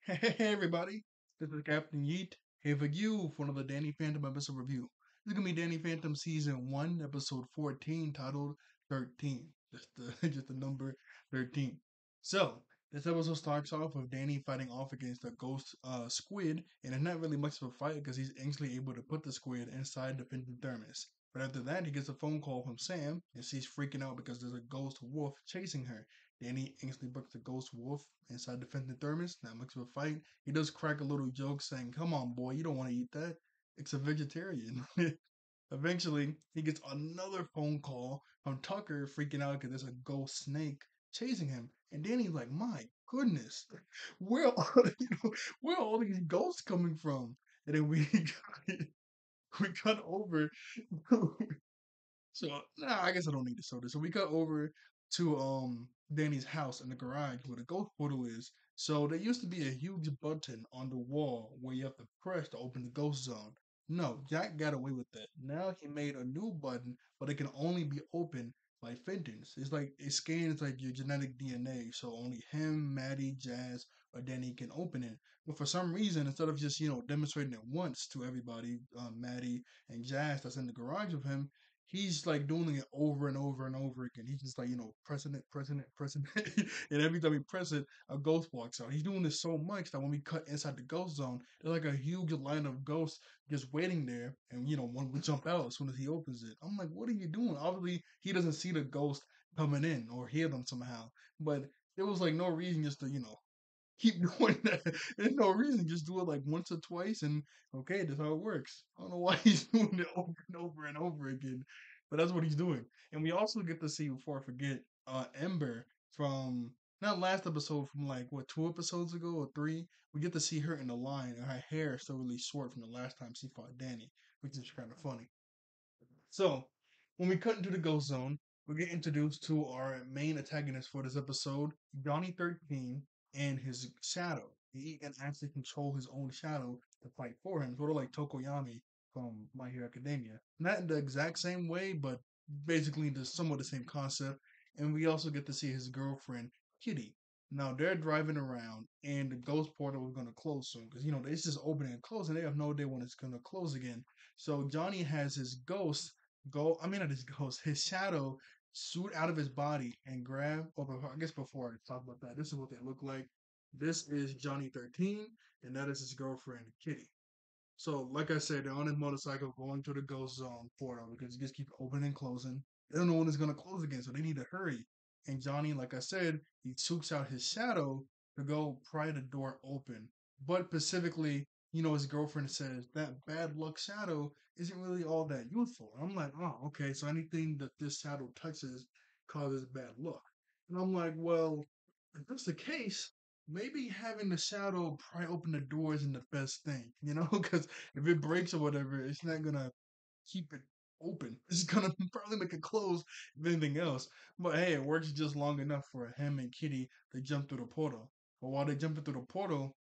Hey everybody, this is Captain Yeet here for you for another Danny Phantom episode review. This is gonna be Danny Phantom season 1, episode 14, titled 13. Just the just the number 13. So this episode starts off with Danny fighting off against a ghost squid, and it's not really much of a fight because he's instantly able to put the squid inside the Phantom thermos. But after that, he gets a phone call from Sam, and she's freaking out because there's a ghost wolf chasing her. Danny instantly books the ghost wolf inside the Fenton thermos. Not much of a fight. He does crack a little joke saying, "Come on, boy, you don't want to eat that. It's a vegetarian." Eventually, he gets another phone call from Tucker freaking out because there's a ghost snake chasing him. And Danny's like, "My goodness, where are where are all these ghosts coming from?" And then we we cut over so nah, I guess I don't need to show this. So we cut over to Danny's house in the garage where the ghost portal is. So there used to be a huge button on the wall where you have to press to open the ghost zone. No, Jack got away with that. Now he made a new button, but it can only be opened by Fenton's. It's like it scans like your genetic DNA, so only him, Maddie, Jazz, or Danny can open it. But for some reason, instead of just demonstrating it once to everybody, Maddie and Jazz that's in the garage with him, he's like doing it over and over and over again. He's just like, pressing it, pressing it, pressing it. And every time he press it, a ghost walks out. He's doing this so much that when we cut inside the ghost zone, there's like a huge line of ghosts just waiting there. And, one will jump out as soon as he opens it. I'm like, what are you doing? Obviously, he doesn't see the ghost coming in or hear them somehow. But there was like no reason just to, keep doing that. There's no reason. Just do it like once or twice, and okay, that's how it works. I don't know why he's doing it over and over and over again, but that's what he's doing. And we also get to see, before I forget, Ember from not last episode, from like what, 2 episodes ago or three. We get to see her in the line, and her hair is still really short from the last time she fought Danny, which is kind of funny. So, when we cut into the ghost zone, we get introduced to our main antagonist for this episode, Johnny 13, and his shadow. He can actually control his own shadow to fight for him, sort of like Tokoyami from My Hero Academia. Not in the exact same way, but basically the somewhat the same concept. And we also get to see his girlfriend, Kitty. Now they're driving around, and the ghost portal is going to close soon because it's just opening and closing. They have no idea when it's going to close again. So Johnny has his ghost go I mean not his ghost, his shadow shoot out of his body and grab I guess before I talk about that, this is what they look like. This is Johnny 13, and that is his girlfriend Kitty. So like I said, they're on his motorcycle going to the ghost zone portal because it just keeps opening and closing. They don't know when it's gonna close again, so they need to hurry. And Johnny, like I said, he shoots out his shadow to go pry the door open. But specifically, his girlfriend says that bad luck shadow isn't really all that useful. I'm like, oh, okay, so anything that this shadow touches causes bad luck. And I'm like, well, if that's the case, maybe having the shadow pry open the door isn't the best thing, because if it breaks or whatever, it's not gonna keep it open. It's gonna probably make it close if anything else. But hey, it works just long enough for him and Kitty to jump through the portal. But while they're jumping through the portal,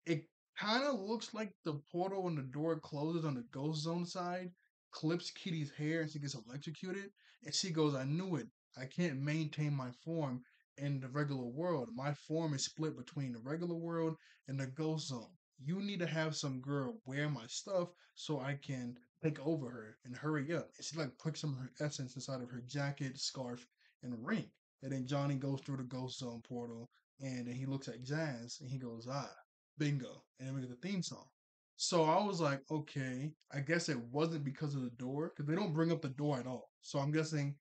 it kind of looks like the portal when the door closes on the ghost zone side clips Kitty's hair and she gets electrocuted. And she goes, I knew it. I can't maintain my form in the regular world. My form is split between the regular world and the ghost zone. You need to have some girl wear my stuff so I can take over her and hurry up. And she like puts some of her essence inside of her jacket, scarf, and ring. And then Johnny goes through the ghost zone portal, and then he looks at Jazz and he goes, ah, bingo. And then we get the theme song. So I was like, okay, I guess it wasn't because of the door, because they don't bring up the door at all. So I'm guessing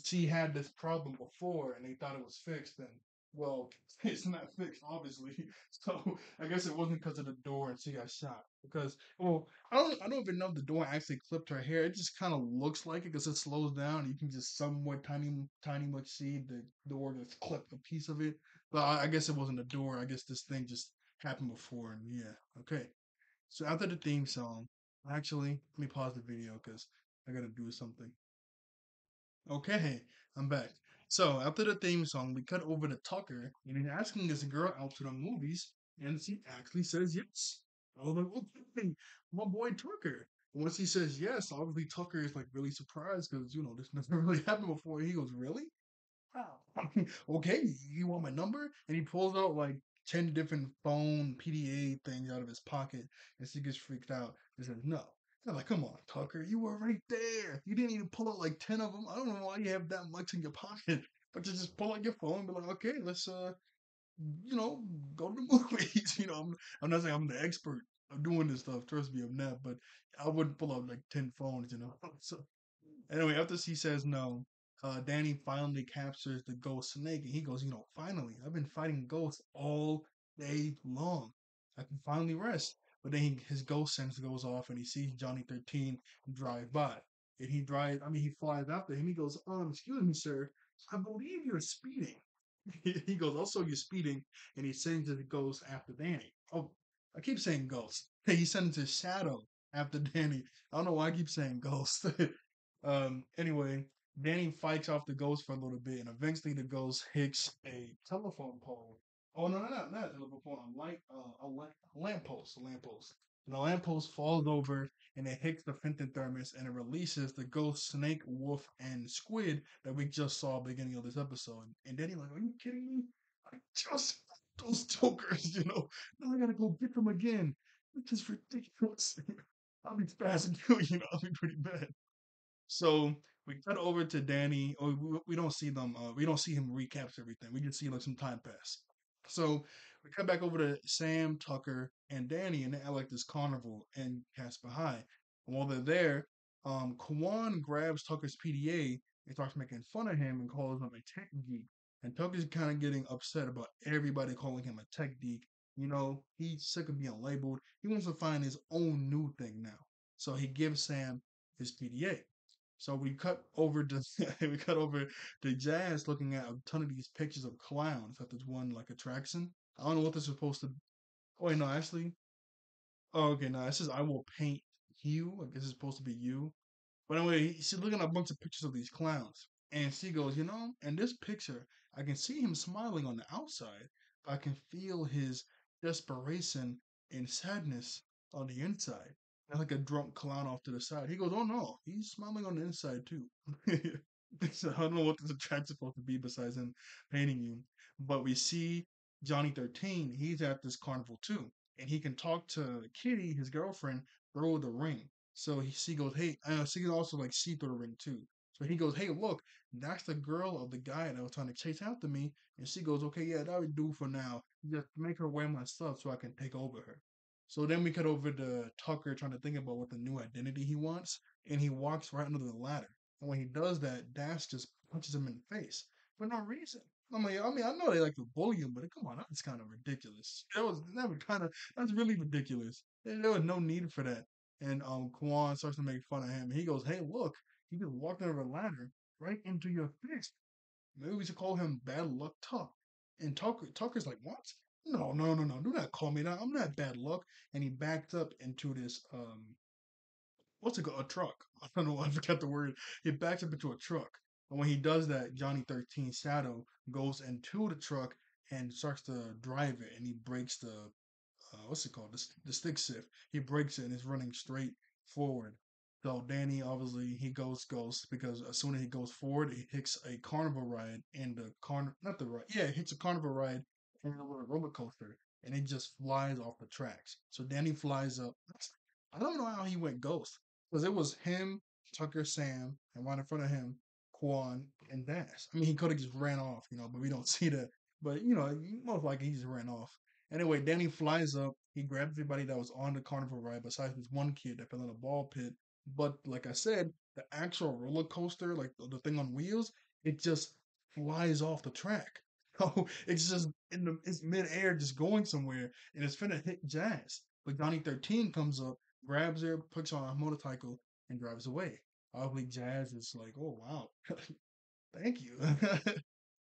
she had this problem before and they thought it was fixed. And well, it's not fixed, obviously. So I guess it wasn't because of the door and she got shot. Because well, I don't even know if the door actually clipped her hair. It just kind of looks like it because it slows down. You can just somewhat tiny much see the door just clip a piece of it. But I guess it wasn't the door. I guess this thing just happened before. And yeah, okay. So after the theme song, actually, let me pause the video because I gotta do something. Okay, I'm back. So after the theme song, we cut over to Tucker, and he's asking this girl out to the movies, and she actually says yes. I was like, okay, my boy Tucker. And once he says yes, obviously Tucker is like really surprised because this never really happened before. He goes, really? Wow. Okay, you want my number? And he pulls out like 10 different phone PDA things out of his pocket, and she gets freaked out and says, "No." They're like, "Come on, Tucker, you were right there. You didn't even pull out like 10 of them. I don't know why you have that much in your pocket, but you just pull out your phone and be like, okay, let's you know, go to the movies." I'm not saying I'm the expert of doing this stuff. Trust me, I'm not. But I wouldn't pull out like 10 phones. So anyway, after she says no, Danny finally captures the ghost snake, and he goes, finally, I've been fighting ghosts all day long. I can finally rest. But then his ghost sense goes off, and he sees Johnny 13 drive by. And he flies after him. He goes, excuse me, sir. I believe you're speeding. He goes, also you're speeding, and he sends his ghost after Danny. Oh, I keep saying ghost. He sends his shadow after Danny. I don't know why I keep saying ghost. Anyway, Danny fights off the ghost for a little bit, and eventually the ghost hits a telephone pole. Oh no, not a telephone pole, a lamppost, a lamppost. And the lamppost falls over, and it hits the Fenton thermos, and it releases the ghost, snake, wolf, and squid that we just saw at the beginning of this episode. And Danny like, are you kidding me? I just those jokers, Now I gotta go get them again. This is ridiculous. I'll be spazzing too, I'll be pretty bad. So we cut over to Danny. Or we don't see them. We don't see him recapture everything. We just see like some time pass. So we cut back over to Sam, Tucker, and Danny, and they're at like this carnival in Casper High. And while they're there, Kwan grabs Tucker's PDA and starts making fun of him and calls him a tech geek. And Tucker's kind of getting upset about everybody calling him a tech geek. He's sick of being labeled. He wants to find his own new thing now. So he gives Sam his PDA. So we cut over to we cut over to Jazz looking at a ton of these pictures of clowns at this one like attraction. I don't know what they're supposed to. Oh wait, no, actually. Oh, okay, no, it says I will paint you. I guess it's supposed to be you. But anyway, she's looking at a bunch of pictures of these clowns, and she goes, in this picture, I can see him smiling on the outside, but I can feel his desperation and sadness on the inside. And like a drunk clown off to the side. He goes, oh no, he's smiling on the inside too. So I don't know what this attraction's supposed to be besides him painting you. But we see Johnny 13, he's at this carnival too. And he can talk to Kitty, his girlfriend, through the ring. So she goes, hey, she can also like see through the ring too. So he goes, hey, look, that's the girl of the guy that was trying to chase after me. And she goes, okay, yeah, that would do for now. Just make her wear my stuff so I can take over her. So then we cut over to Tucker trying to think about what the new identity he wants. And he walks right under the ladder. And when he does that, Dash just punches him in the face for no reason. I know they like to bully him, but come on, that's kind of ridiculous. That's really ridiculous. There was no need for that. And Kwan starts to make fun of him. He goes, "Hey, look, he just walked over a ladder right into your fist. Maybe we should call him Bad Luck Tuck." And Tucker's like, "What? No, no, no, no! Do not call me that. I'm not bad luck." And he backed up into this what's it called? A truck. I don't know. I forgot the word. He backs up into a truck. And when he does that, Johnny 13 Shadow goes into the truck and starts to drive it, and he breaks what's it called? The stick shift. He breaks it and is running straight forward. So Danny obviously he goes because as soon as he goes forward, he hits a carnival ride and the not the ride. Yeah, it hits a carnival ride and a little roller coaster, and it just flies off the tracks. So Danny flies up. I don't know how he went ghost because it was him, Tucker, Sam, and right in front of him, Quan and Dash. I mean, he could have just ran off, but we don't see that. But most likely he just ran off. Anyway, Danny flies up. He grabs everybody that was on the carnival ride, besides this one kid that fell in a ball pit. But like I said, the actual roller coaster, like the thing on wheels, it just flies off the track. So it's just it's midair, just going somewhere, and it's finna hit Jazz. But Johnny 13 comes up, grabs her, puts her on a motorcycle, and drives away. Obviously, Jazz is like, "Oh wow, thank you."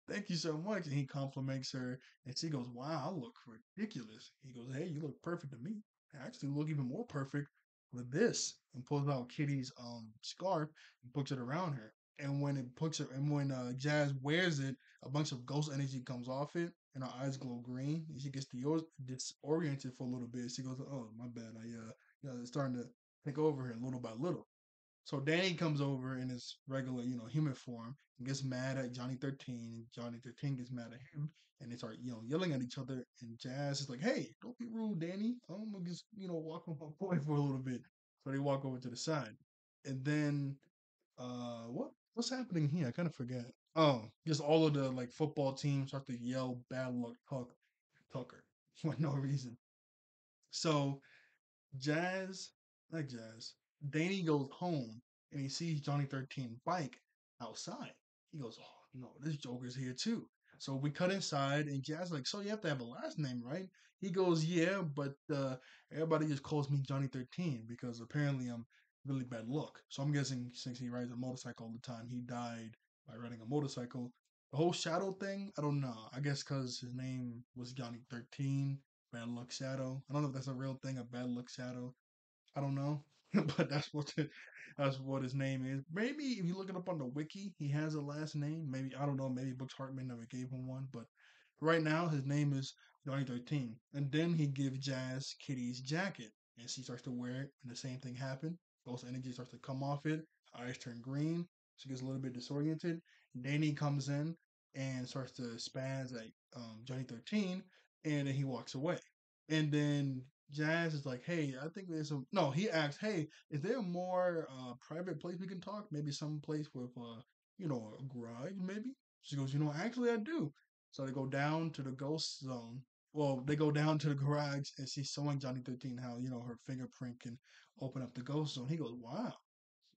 Thank you so much. And he compliments her, and she goes, wow, I look ridiculous. He goes, hey, you look perfect to me. I actually look even more perfect with this. And pulls out Kitty's scarf and puts it around her. And when Jazz wears it, a bunch of ghost energy comes off it, and her eyes glow green. And she gets disoriented for a little bit. She goes, oh, my bad. It's starting to take over her little by little. So Danny comes over in his regular, human form and gets mad at Johnny 13. And Johnny 13 gets mad at him and they start, yelling at each other. And Jazz is like, hey, don't be rude, Danny. I'm gonna just, walk with my boy for a little bit. So they walk over to the side. And then what's happening here? I kind of forget. Oh, just all of the like football teams start to yell bad luck Tucker for no reason. So Jazz, like Jazz, Danny goes home and he sees Johnny 13 bike outside. He goes, oh no, this Joker's here too. So we cut inside and Jazz like, so you have to have a last name, right? He goes, yeah, but everybody just calls me Johnny 13 because apparently I'm really bad luck. So I'm guessing since he rides a motorcycle all the time, he died by riding a motorcycle. The whole shadow thing, I don't know. I guess because his name was Johnny 13, Bad Luck Shadow. I don't know if that's a real thing, a Bad Luck Shadow. I don't know, but that's what his name is. Maybe if you look it up on the wiki, he has a last name. Maybe I don't know. Maybe Books Hartman never gave him one, but right now his name is Johnny 13. And then he gives Jazz Kitty's jacket, and she starts to wear it, and the same thing happened. Ghost energy starts to come off it. Eyes turn green. She gets a little bit disoriented. Danny comes in and starts to spaz at Johnny 13, and then he walks away. And then Jazz is like, hey, I think there's a no. He asks, hey, is there a more private place we can talk? Maybe some place with a garage, maybe. She goes, actually I do. So they go down to the ghost zone. Well, they go down to the garage and she's showing Johnny 13 how her fingerprint can open up the ghost zone. He goes, wow,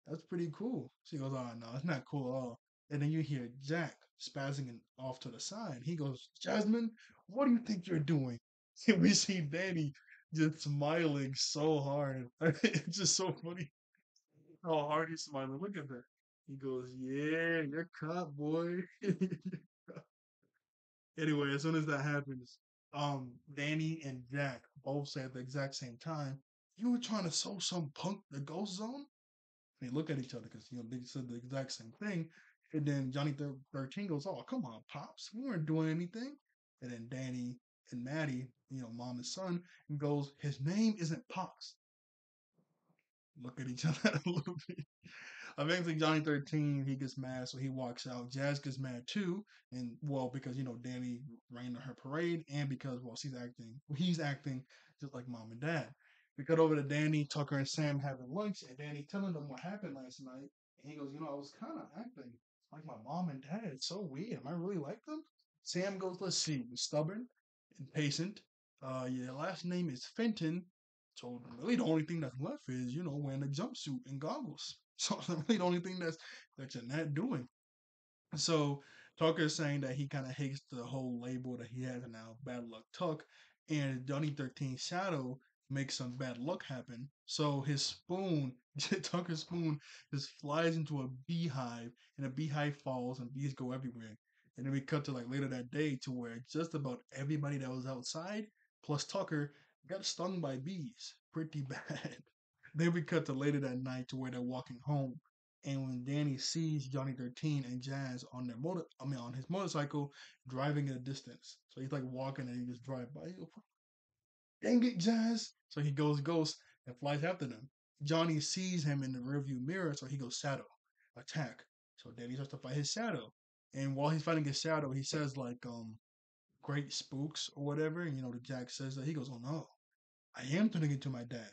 that's pretty cool. She goes, oh no, it's not cool at all. And then you hear Jack spazzing off to the side. He goes, Jasmine, what do you think you're doing? And we see Danny just smiling so hard. It's just so funny how hard he's smiling. Look at that. He goes, yeah, you're caught, boy. Anyway, as soon as that happens, Danny and Jack both say at the exact same time, you were trying to show some punk the ghost zone? They look at each other because they said the exact same thing. And then Johnny 13 goes, "Oh, come on, pops, we weren't doing anything." And then Danny and Maddie, mom and son, goes, "His name isn't Pops." Look at each other a little bit. Eventually, Johnny 13 he gets mad, so he walks out. Jazz gets mad too, and well, because Danny rained on her parade, and because he's acting just like mom and dad. We cut over to Danny, Tucker, and Sam having lunch, and Danny telling them what happened last night. And he goes, I was kind of acting like my mom and dad. It's so weird. Am I really like them? Sam goes, let's see, you're stubborn, impatient. Your last name is Fenton. So really, the only thing that's left is wearing a jumpsuit and goggles. So really, the only thing that you're not doing. So Tucker is saying that he kind of hates the whole label that he has now, Bad Luck Tuck, and Johnny 13 Shadow makes some bad luck happen. So his spoon, Tucker's spoon, just flies into a beehive, and a beehive falls, and bees go everywhere. And then we cut to like later that day to where just about everybody that was outside, plus Tucker, got stung by bees pretty bad. Then we cut to later that night to where they're walking home, and when Danny sees Johnny 13 and Jazz on on his motorcycle driving at a distance. So he's like walking and he just drive by. He goes, dang it, Jazz. So he goes ghost and flies after them. Johnny sees him in the rearview mirror, so he goes shadow, attack. So Danny starts to fight his shadow. And while he's fighting his shadow, he says like great spooks or whatever. And the Jack says that he goes, oh no, I am turning into my dad.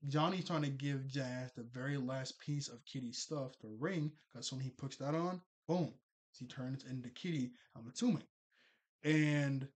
Johnny's trying to give Jazz the very last piece of Kitty's stuff, the ring, because when he puts that on, boom, she turns into Kitty, I'm assuming. And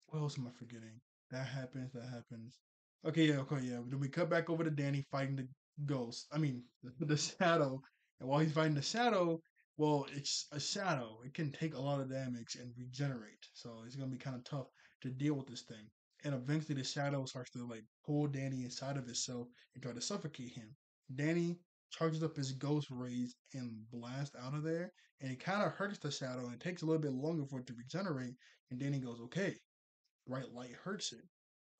what else am I forgetting? That happens, that happens. Okay, yeah, okay, yeah. Then we cut back over to Danny fighting the ghost. I mean, the shadow. And while he's fighting the shadow, well, it's a shadow. It can take a lot of damage and regenerate. So it's gonna be kind of tough to deal with this thing. And eventually, the shadow starts to like pull Danny inside of itself and try to suffocate him. Danny charges up his ghost rays and blasts out of there, and it kind of hurts the shadow. And it takes a little bit longer for it to regenerate. And Danny goes, "Okay, bright light hurts it.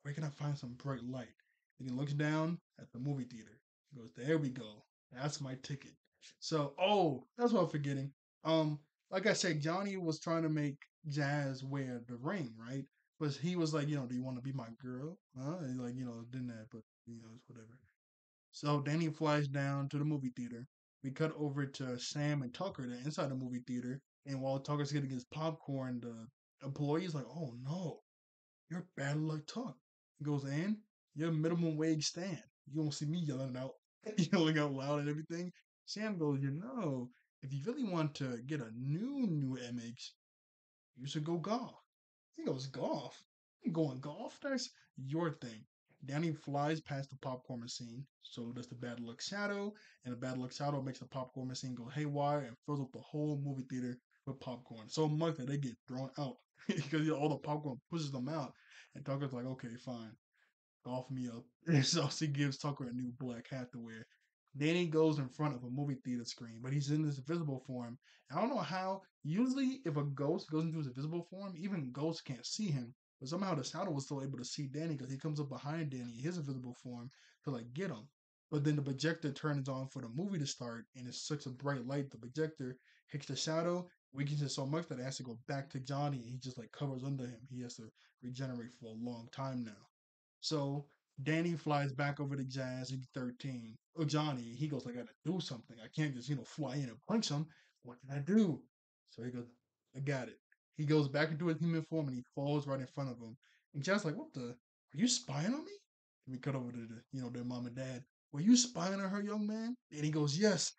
Where can I find some bright light?" And he looks down at the movie theater. He goes, there we go. That's my ticket. So, oh, that's what I'm forgetting. Like I said, Johnny was trying to make Jazz wear the ring, right? But he was like, do you want to be my girl? Huh? And like, didn't that, but it's whatever. So Danny flies down to the movie theater. We cut over to Sam and Tucker. They're inside the movie theater, and while Tucker's getting his popcorn, the employee's like, "Oh no, you're bad luck, Tuck." He goes, "And you're minimum wage stand. You don't see me yelling out, yelling out loud and everything." Sam goes, if you really want to get a new image, you should go golf. He goes, golf? I'm going golf? That's your thing. Danny flies past the popcorn machine, so does the bad luck shadow, and the bad luck shadow makes the popcorn machine go haywire and fills up the whole movie theater with popcorn. So much that they get thrown out because all the popcorn pushes them out. And Tucker's like, okay, fine, golf me up. And so she gives Tucker a new black hat to wear. Danny goes in front of a movie theater screen, but he's in this visible form. I don't know how. Usually, if a ghost goes into his invisible form, even ghosts can't see him. But somehow the shadow was still able to see Danny because he comes up behind Danny in his invisible form to like get him. But then the projector turns on for the movie to start, and it's such a bright light. The projector hits the shadow, weakens it so much that it has to go back to Johnny, and he just like covers under him. He has to regenerate for a long time now. So Danny flies back over to Jazz in 13. Oh, Johnny, he goes, I gotta do something. I can't just, fly in and punch him. What can I do? So he goes, I got it. He goes back into his human form and he falls right in front of him. And Jazz's like, what the? Are you spying on me? And we cut over to their mom and dad. Were you spying on her, young man? And he goes, yes,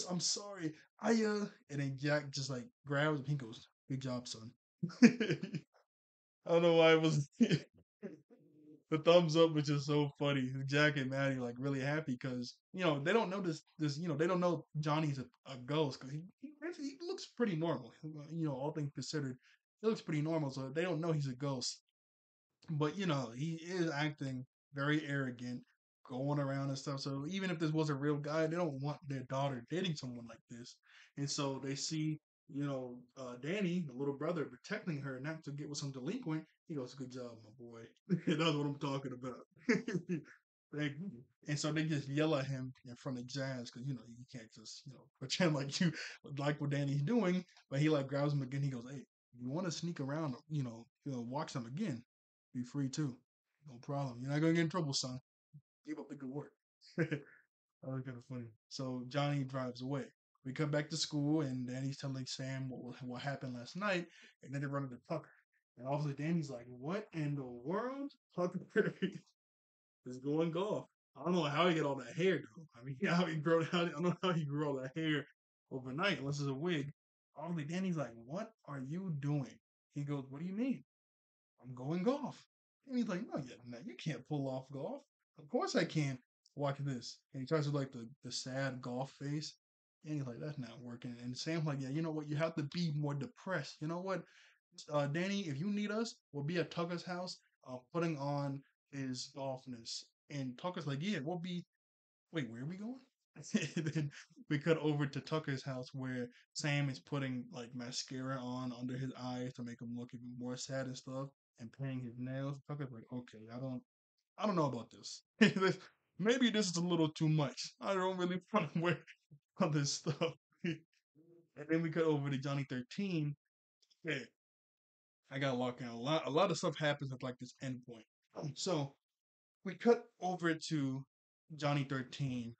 I'm sorry. And then Jack just like grabs him. He goes, good job, son. I don't know why it was the thumbs up, which is so funny. Jack and Maddie like really happy because they don't know this they don't know Johnny's a ghost because he looks pretty normal. All things considered, he looks pretty normal. So they don't know he's a ghost. But he is acting very arrogant, going around and stuff. So even if this was a real guy, they don't want their daughter dating someone like this. And so they see, Danny, the little brother, protecting her not to get with some delinquent. He goes, "Good job, my boy." That's what I'm talking about. Thank you. And so they just yell at him in front of Jazz because you can't just pretend like you like what Danny's doing. But he like grabs him again. He goes, "Hey, you want to sneak around, watch them again? Be free too. No problem. You're not gonna get in trouble, son. Keep up the good work." That was kind of funny. So Johnny drives away. We come back to school, and Danny's telling Sam what happened last night, and then they run into Tucker. And obviously, Danny's like, "What in the world?" Tucker is going golf. I don't know how he got all that hair, though. I mean, how he grew, I don't know how he grew all that hair overnight, unless it's a wig. Obviously, Danny's like, "What are you doing?" He goes, "What do you mean?" "I'm going golf." And he's like, "No, you can't pull off golf." "Of course I can." "Watch this." And he tries to like the sad golf face. And he's like, "That's not working." And Sam's like, "Yeah, you know what? You have to be more depressed. You know what, Danny, if you need us, we'll be at Tucker's house, putting on his golfness." And Tucker's like, "Yeah, we'll be." Wait, where are we going? And then we cut over to Tucker's house where Sam is putting like mascara on under his eyes to make him look even more sad and stuff, and painting his nails. Tucker's like, okay, I don't know about this. Maybe this is a little too much. I don't really want to wear all this stuff. And then we cut over to Johnny 13. Hey, I got locked in. A lot of stuff happens at like this endpoint. So we cut over to Johnny 13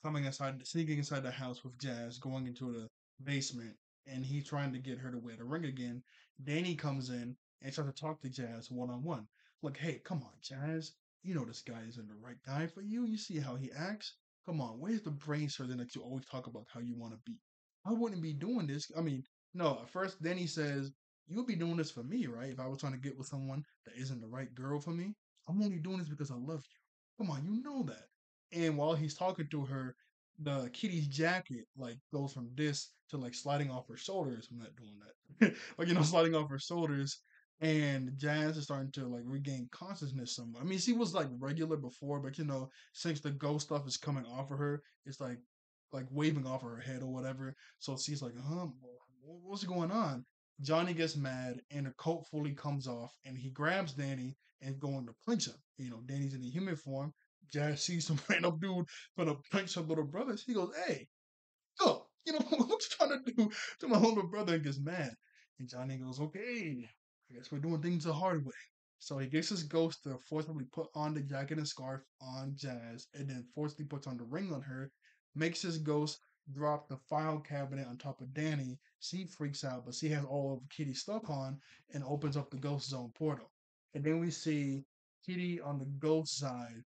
coming inside, sneaking inside the house with Jazz, going into the basement, and he trying to get her to wear the ring again. Danny comes in and tries to talk to Jazz one on one. Like, hey, come on, Jazz. You know this guy isn't the right guy for you. You see how he acts? Come on, where's the brain surgeon that you always talk about how you want to be? I wouldn't be doing this. I mean, no, at first Danny says, you would be doing this for me, right? If I was trying to get with someone that isn't the right girl for me. I'm only doing this because I love you. Come on, you know that. And while he's talking to her, the kitty's jacket like goes from this to like sliding off her shoulders. I'm not doing that. Like sliding off her shoulders. And Jazz is starting to like regain consciousness somewhat. I mean, she was like regular before, but since the ghost stuff is coming off of her, it's like waving off of her head or whatever. So she's like, what's going on? Johnny gets mad and the coat fully comes off and he grabs Danny and going to punch him. Danny's in the human form. Jazz sees some random dude gonna punch her little brother. He goes, "Hey, go!" What you trying to do to my older brother and gets mad. And Johnny goes, "Okay, I guess we're doing things the hard way." So he gets his ghost to forcibly put on the jacket and scarf on Jazz, and then forcibly puts on the ring on her. Makes his ghost drop the file cabinet on top of Danny. She freaks out, but she has all of Kitty's stuff on and opens up the ghost zone portal. And then we see Kitty on the ghost side,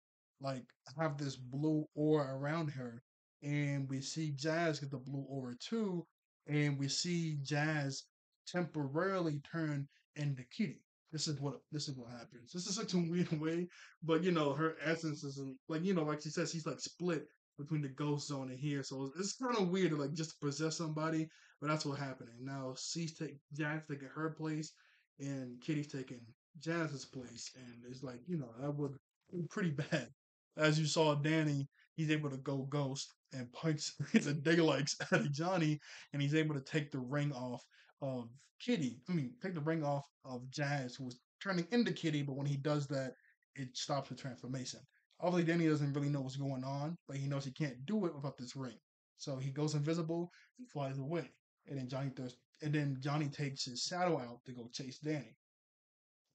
like have this blue aura around her. And we see Jazz get the blue aura too. And we see Jazz temporarily turn into Kitty. This is what happens. This is such a weird way, but her essence isn't like like she said, she's like split between the ghost zone and here, so it's kind of weird to like just possess somebody, but that's what's happening now. She's taking Jazz taking her place, and Kitty's taking Jazz's place, and it's like that would be pretty bad. As you saw, Danny, he's able to go ghost and punch the daylights out of Johnny, and he's able to take the ring off of Kitty. I mean, take the ring off of Jazz, who was turning into Kitty, but when he does that, it stops the transformation. Obviously, Danny doesn't really know what's going on, but he knows he can't do it without this ring. So he goes invisible and flies away. And then Johnny takes his shadow out to go chase Danny.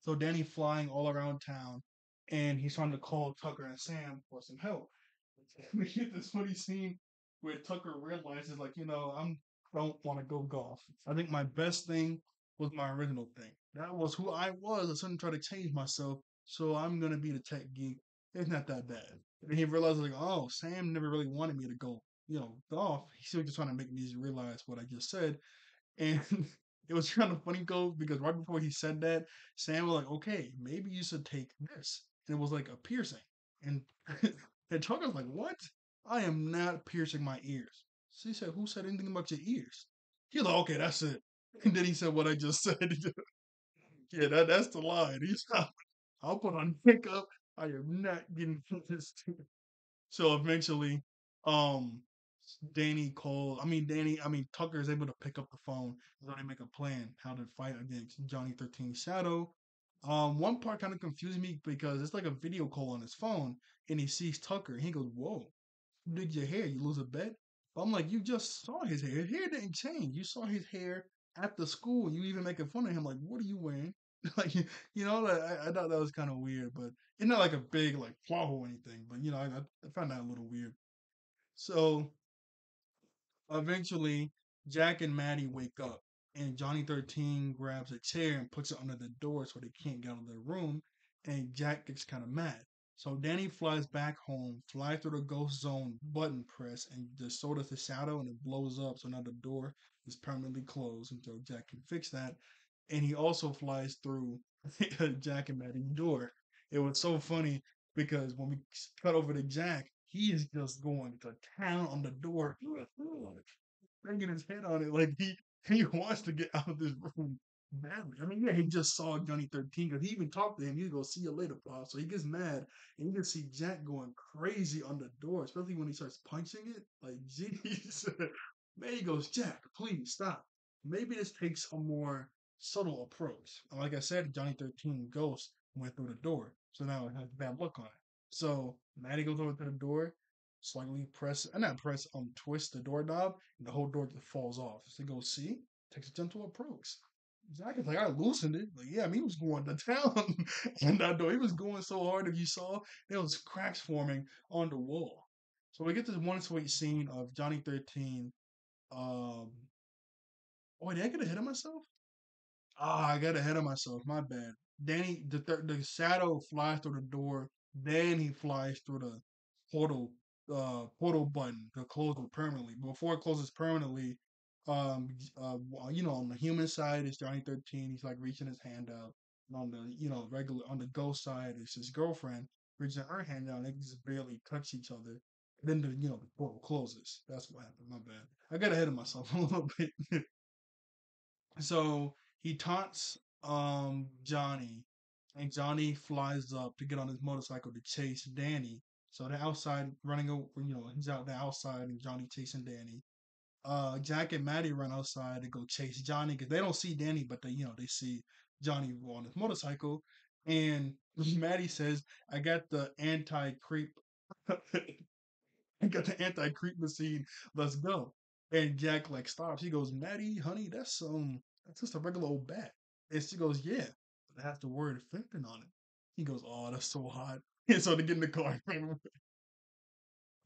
So Danny flying all around town, and he's trying to call Tucker and Sam for some help. We get this funny scene where Tucker realizes, like, I don't want to go golf. I think my best thing was my original thing. That was who I was. I shouldn't try to change myself, so I'm gonna be the tech geek. It's not that bad. And he realizes, like, oh, Sam never really wanted me to go, golf. He was just trying to make me realize what I just said. And it was kind of funny, go because right before he said that, Sam was like, "Okay, maybe you should take this." And it was like a piercing, and and Tucker was like, "What? I am not piercing my ears." She said, "Who said anything about your ears?" He was like, "Okay, that's it." And then he said what I just said. Yeah, that's the line. He's not. I'll put on makeup. I am not getting this. So eventually, um, I mean, Tucker is able to pick up the phone. So they make a plan how to fight against Johnny 13's shadow. One part kind of confused me because it's like a video call on his phone, and he sees Tucker, and he goes, "Whoa, you did your hair? You lose a bet?" I'm like, "You just saw his hair. His hair didn't change. You saw his hair at the school, and you even making fun of him. Like, what are you wearing?" Like, like, I thought that was kind of weird, but it's not like a big like flaw or anything. But I found that a little weird. So eventually, Jack and Maddie wake up, and Johnny 13 grabs a chair and puts it under the door so they can't get out of their room, and Jack gets kind of mad. So Danny flies back home, flies through the ghost zone button press, and just so does the shadow, and it blows up. So now the door is permanently closed until Jack can fix that. And he also flies through Jack and Maddie's door. It was so funny because when we cut over to Jack, he is just going to town on the door, banging his head on it like he wants to get out of this room badly. I mean, yeah, he just saw Johnny 13 because he even talked to him. He goes, "See you later, Pop." So he gets mad, and you can see Jack going crazy on the door, especially when he starts punching it. Like, jeez. Man, he goes, "Jack, please stop." Maybe this takes a more subtle approach. And like I said, Johnny 13 Ghost went through the door, so now it has bad luck on it. So Maddie goes over to the door, slightly press, not press, twist the doorknob, and the whole door just falls off. So he goes, "See, takes a gentle approach." Zach is like, "I loosened it." Like, yeah, I mean, he was going to town on that door. He was going so hard. If you saw, there was cracks forming on the wall. So we get this one sweet scene of Johnny 13. Um, oh, wait, did I get ahead of myself? Ah, I got ahead of myself. My bad. Danny, the shadow flies through the door. Then he flies through the portal, portal button to close it permanently. Before it closes permanently, on the human side it's Johnny 13. He's like reaching his hand out. And on the regular on the ghost side, it's his girlfriend reaching her hand out. And they just barely touch each other. Then the portal closes. That's what happened. My bad. I got ahead of myself a little bit. So he taunts Johnny, and Johnny flies up to get on his motorcycle to chase Danny. So they're outside running, he's out there outside, and Johnny chasing Danny. Jack and Maddie run outside to go chase Johnny because they don't see Danny, but they see Johnny on his motorcycle. And Maddie says, "I got the anti creep I got the anti-creep machine. Let's go." And Jack like stops. He goes, "Maddie, honey, that's just a regular old bat." And she goes, "Yeah, but it has the word Fenton on it." He goes, "Oh, that's so hot." And so they get in the car.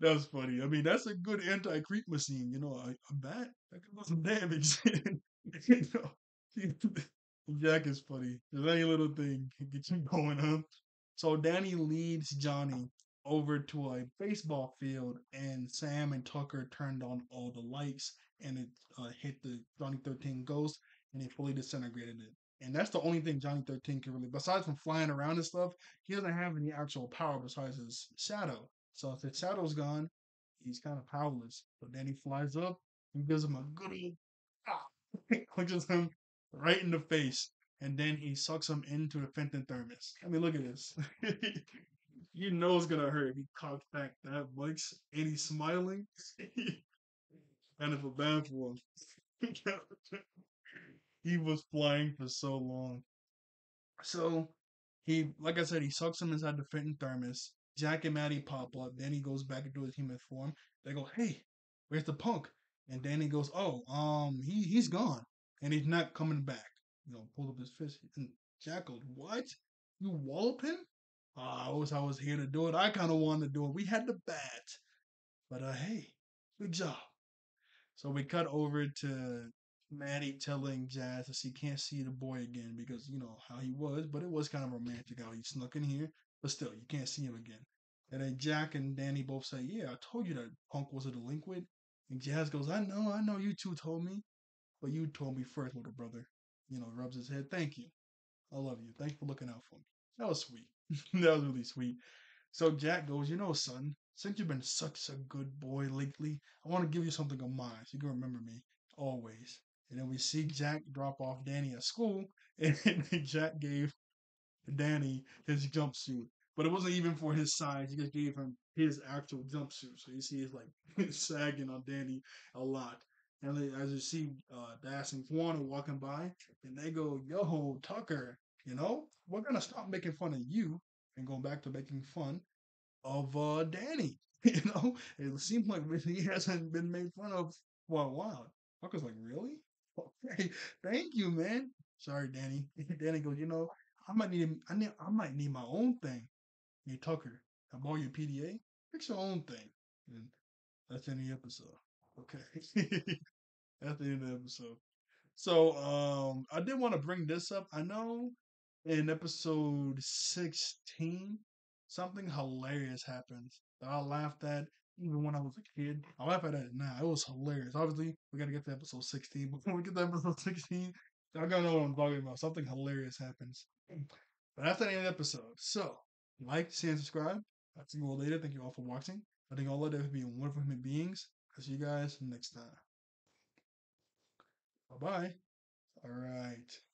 That's funny. I mean, that's a good anti-creep machine. A bat that can do some damage. you know, Jack is funny. Just any little thing can get you going, huh? So Danny leads Johnny over to a baseball field, and Sam and Tucker turned on all the lights, and it hit the Johnny 13 ghost, and it fully disintegrated it. And that's the only thing Johnny 13 can really, besides from flying around and stuff, he doesn't have any actual power besides his shadow. So if his shadow's gone, he's kind of powerless. So Danny flies up and gives him a good old ah, punches him right in the face, and then he sucks him into the Fenton thermos. I mean, look at this. You know it's gonna hurt if he cocks back that much, and he's smiling. Kind of a bad for him. He was flying for so long. So he, like I said, he sucks him inside the Fenton thermos. Jack and Maddie pop up. Then he goes back into his human form. They go, "Hey, where's the punk?" And Danny goes, "Oh, he's gone, and he's not coming back." Pulls up his fist. And Jack goes, "What? You wallop him?" I was here to do it. I kind of wanted to do it. We had the bat, but hey, good job. So we cut over to Maddie telling Jazz that she can't see the boy again because you know how he was, but it was kind of romantic how he snuck in here. But still, you can't see him again. And then Jack and Danny both say, "Yeah, I told you that Punk was a delinquent." And Jazz goes, I know, you two told me, but you told me first, little brother." Rubs his head. "Thank you. I love you. Thanks for looking out for me." That was sweet. That was really sweet. So Jack goes, Son, since you've been such a good boy lately, I want to give you something of mine so you can remember me always." And then we see Jack drop off Danny at school, and Jack gave Danny his jumpsuit. But it wasn't even for his size. He just gave him his actual jumpsuit. So you see it's like sagging on Danny a lot. And as you see Dash and Quan are walking by, and they go, "Yo, Tucker, we're going to stop making fun of you and go back to making fun of Danny." It seems like he hasn't been made fun of for a while. Tucker's like, "Really? Okay, thank you, man." "Sorry, Danny." Danny goes, I might need my own thing." "Hey, Tucker, I borrow your PDA. Fix your own thing." And that's the end of the episode. Okay, that's the end of the episode. So I did want to bring this up. I know in episode 16, something hilarious happens that I laughed at even when I was a kid. I laugh at it now. It was hilarious. Obviously, we gotta get to episode 16. Before we get to episode 16, I gotta know what I'm talking about. Something hilarious happens. But that's the end of the episode. So, like, share, and subscribe. I'll see you all later. Thank you all for watching. I think all of them being wonderful human beings. I'll see you guys next time. Bye bye. All right.